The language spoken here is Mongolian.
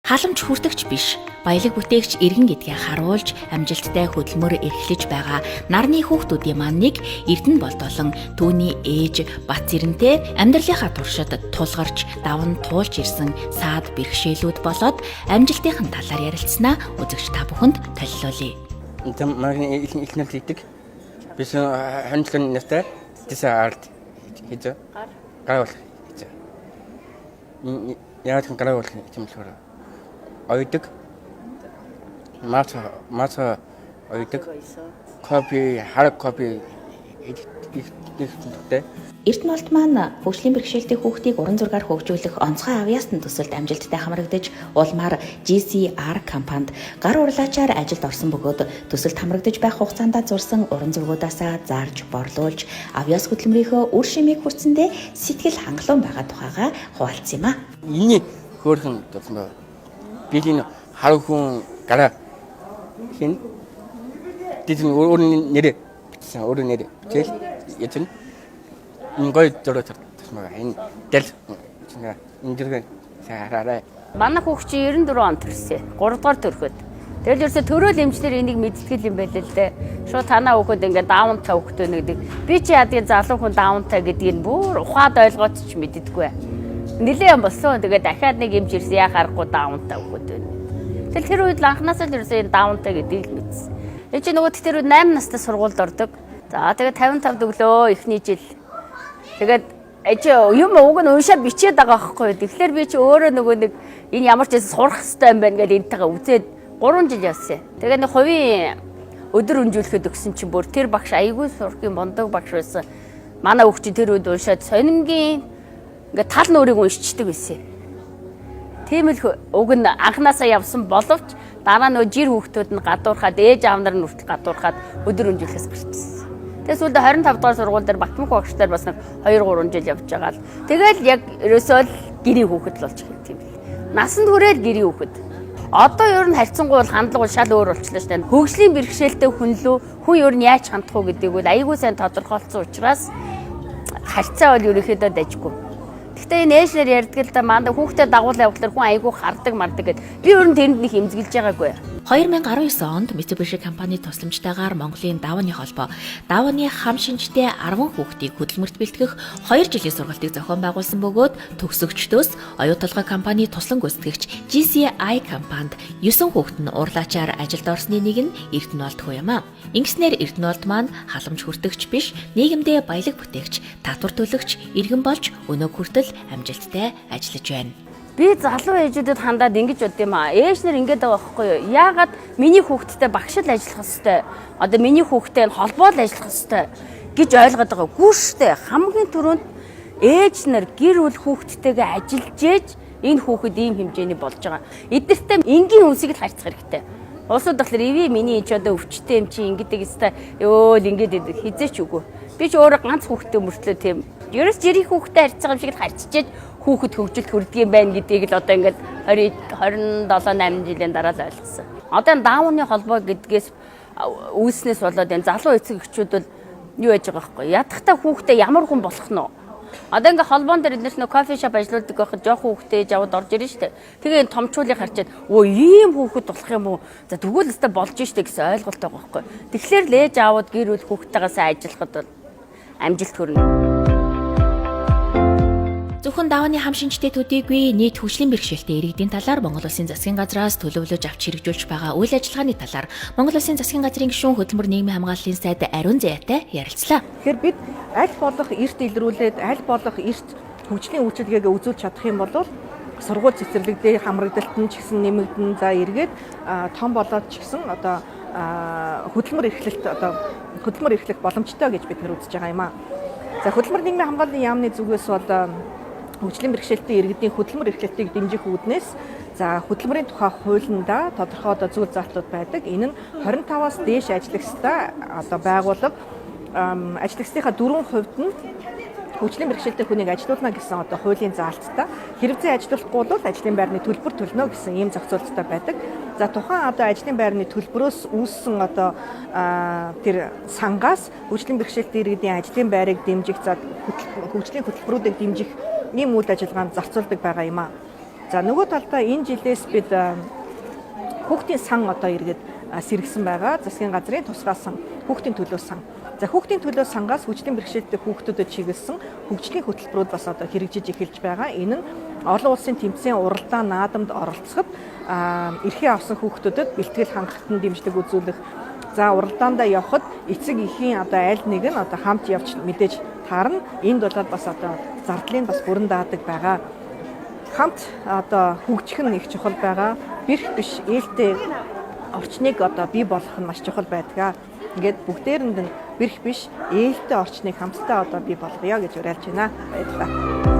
Халамж хүртэгч биш, баялаг бүтээгч иргэн гэдгийг харуулж амжилттай хөдөлмөр эрхлэж байгаа нарны хүүхдүүдийн манныг Эрдэнэ болдолон түүний ээж Бацэрэнтэй амьдралынхаа туршид тулгарч даван туулж ирсэн саад бэрхшээлүүд болоод амжилтын талаар ярилцсанаа үзэгч та бүхэнд толилуулъя. Манай ихнэр хийдэг. Биш хонцлон настай тэсээ арт хийж гар болох хийж. Яагаад гар болох юм бэ? Ойдаг маца ойдаг кофе хараг кофе ихтэй Эрдэнэ болд маань хөгжлийн бэрхшээлтэй хүүхдийг уран зургаар хөгжүүлэх онцгой авьяасны төсөлд амжилттай хамрагдаж улмаар GCR компанид гар урлаачаар ажилд орсон бөгөөд төсөлд хамрагдаж байх хугацаанд зурсан уран зургуудаасаа зарж борлуулж авьяас хөдөлмөрийнхөө үр шимийг хүртсэндээ сэтгэл хангалуун байгаа тухайга хуваалцсан юм а. Миний хөөрхөн болсон билийн хараг хүн гараа хин тийм өөрийн нэрээ бичсэн өөрийн нэрээ тэгэл ятэн гой дөрөв тасмаа энэ дэл энэ дэрэг сараарай манай хүүхд чи 94 онд төрсөн 3 дугаар төрөхөд тэгэл ерөөсө төрөөл эмчлэр энийг мэдтгэл юм байл л дээ шууд танаа хүүхэд ингээд даунтай хүүхдээ нэгдэг би чи ядгийн залуу хүн даунтай гэдгийг бүр ухаад ойлгооч ч мэддэггүй нилээ юм болсон. Тэгээд дахиад нэг юм жирсэн яа харахгүй даунтай өгөхөд байна. Тэгэл тэр үед анханасаа л ерөөсөө даунтай гэдгийг л мэдсэн. Энд чинь нөгөө тэр үед 8 настай сургуульд ордог. За тэгээд 55 өглөө эхний жил. Тэгээд юм уг нь уншаад бичээд байгаа байхгүй. Тэгэхээр би чи өөрөө нөгөө нэг энэ ямар ч байсан сурах хэрэгтэй юм байна гэдээ энтэйгээ үзээд 3 жил явсан. Тэгээд нэг хувийн өдөр өнжүүлэхэд өгсөн чинь бүр тэр багш айгүй сурахын бондог багш байсан. Манай хүүхд чинь тэр үед уншаад сонингийн ингээд тал нүрийг уншчихдаг байсан. Тийм л уг нь анханасаа явсан боловч дараа нөө жир хүүхдүүд нь гадуурхаад ээж аав нар нь хүртэл гадуурхаад өдөр өнжүүлэхээс гарчихсан. Тэгээс үлдээ 25 дугаар сургууль дээр Батмунх багштай бас нэг 2-3 жил явж байгаа л. Тэгэл яг ерөөсөө л гэрийн хүүхэд л болж байгаа юм байна. Насанд хүрээд гэрийн хүүхэд. Одоо ер нь харьцангуй бол хандлага шал өөр болчихлоо шүү дээ. Хөгжлийн бэрхшээлтэй хүн лөө хүн ер нь яаж хандах уу гэдгийг бол аягүй сайн тодорхойлцсон учраас харьцаа бол ерөөхдөө дажгүй. Гэхдээ энэ ээжнэр ярьдаг л да манда хүүхдэд дагуул явуулахаар хүн айгүй хардаг мардаг гэд. Би өөр нь тэрэнд нэг хэмзгэлж байгаагүй. 2019 онд Mitsubishi компани тусламжтайгаар Монголын Давааны холбоо Давааны хам шинжтэй 10 хүүхдийг хөдөлмөрт бэлтгэх 2 жилийн сургалтыг зохион байгуулсан бөгөөд төгсөгчдөөс оюуталгай компани туслан гүйцэтгэгч GCI компанид 9 хүүхэд нь урлаачаар ажилд орсны нэг нь Эрдэнэ болд хүү юм а. Ингэснээр Эрдэнэ болд маань халамж хүртэгч биш, нийгэмдээ баялаг бүтээгч, татвар төлөгч, иргэн болж өнөөг хүртэл амжилттай ажиллаж байна. Би залуу ээжүүдэд хандаад ингэж бод юм аа. Ээжнэр ингэж байгаа байхгүй юу? Яагаад миний хүүхэдтэй багшил ажиллах хэвээр? Одоо миний хүүхэдтэй холбоол ажиллах хэвээр гэж ойлгоод байгаа. Гүү штэ. Хамгийн түрүүнд ээжнэр гэр бүл хүүхэдтэйгээ ажиллаж ээж энэ хүүхэд ийм хэмжээний болж байгаа. Эдгээртэй энгийн үнсийг л харьцах хэрэгтэй. Улсууд болохоор иви миний энэ ч одоо өвчтэй юм чи ингэдэг өстой ёол ингэж хизээч үгүй. Би ч өөрөө ганц хүүхэдтэй мөртлөө тийм. Ерөөс жирийн хүүхэдтэй харьцах юм шиг л харьцчихэд хүүхэд хөгжилт хүрдэг юм байна гэдгийг л одоо ингээд 27-8 жилийн дараа л ойлгосон. Одоо энэ даавны холбоо гэдгээс үүснээс болоод энэ залуу эцэг эхчүүд бол юу яаж байгаа байхгүй. Ядахтаа хүүхдээ ямар хүн болох нь вэ? Одоо ингээд холбоон дээр эднээс нөө кофе шоп ажилладаг байхад жоох хүүхдээ жавд орж ирнэ шүү дээ. Тэгээ энэ томчуулыг харчаад өө ийм хүүхэд болох юм уу? За тэгвэл өстой болж штэ гэсэн ойлголт байгаа байхгүй. Тэгэхээр л ээж аауд гэр бүл хүүхдтэйгээ ажиллахад бол амжилт хүрнэ. Зөвхөн Давааны хам шинжтэй төдийгүй нийт хөгжлийн бэрхшээлтэй иргэдийн талаар Монгол Улсын засгийн газраас төлөвлөж авч хэрэгжүүлж байгаа үйл ажиллагааны талаар Монгол Улсын засгийн газрын гишүүн хөтөлбөр нийгмийн хамгааллын сайд Ариун Заяатай ярилцлаа. Тэгэхээр бид аль болох эрт илрүүлээд аль болох эрт хөгжлийн үйлчилгээгээ үзүүлж чадах юм бол сургууль цэцэрлэгдээ хамрагдалт нь ч гэсэн нэмэгдэн за эргээд том болоод ч гэсэн одоо хөдөлмөр эрхлэх боломжтой гэж бид үзэж байгаа юм аа. За хөдөлмөр нийгмийн хамгааллын яамны зүгээс бол хөгжлийн бэрхшээлтэй иргэдийн хөдөлмөр эрхлэлтийг дэмжих үүднээс за хөдөлмөрийн тухай хуулиндаа тодорхой зүйл залтууд байдаг. Энэ нь 25-аас дээш ажиллагчтай одоо байгууллага ажиллагчдынхаа 4% нь хөгжлийн бэрхшээлтэй хүнийг ажилуулна гэсэн одоо хуулийн заалттай. Хэрэгцээ ажилуулахгүй бол ажлын байрны төлбөр төлнө гэсэн ийм зохицуулттай байдаг. За тухайн одоо ажлын байрны төлбөрөөс үүссэн одоо тэр сангаас хөгжлийн бэрхшээлтэй иргэдийн ажлын байрыг дэмжих, за хөгжлийн хөтөлбөрүүдийг дэмжих ийм үйл ажиллагаанд зарцуулдаг байгаа юм аа. За нөгөө талдаа энэ жилээс бид хүүхдийн сан одоо иргэд сэргсэн байгаа. Засгийн газрын тусгай сан, хүүхдийн төлөө сан. За хүүхдийн төлөө сангаас хүчлийн бэрхшээлтэй хүүхдүүдэд чиглэсэн хөгжлийн хөтөлбөрүүд бас одоо хэрэгжиж эхэлж байгаа. Энэ нь олон улсын тэмцээн уралдаан наадамд оролцоход эрхээ авсан хүүхдүүдэд бэлтгэл хангалтанд дэмжлэг үзүүлэх. За уралдаандаа явхад эцэг эхийн одоо аль нэг нь одоо хамт явж мэдээж таарна. Энд болоод бас одоо зардлын бас бүрэн даадаг байгаа. Хамт одоо хөгжих нь их чухал байгаа. Бэрх биш ээлтэй орчныг одоо бий болгох нь маш чухал байдаг. Ингээд бүгдээрэнд нь бэрх биш ээлтэй орчныг хамтдаа одоо бий болгоё гэж уриалж байна. Баярлалаа.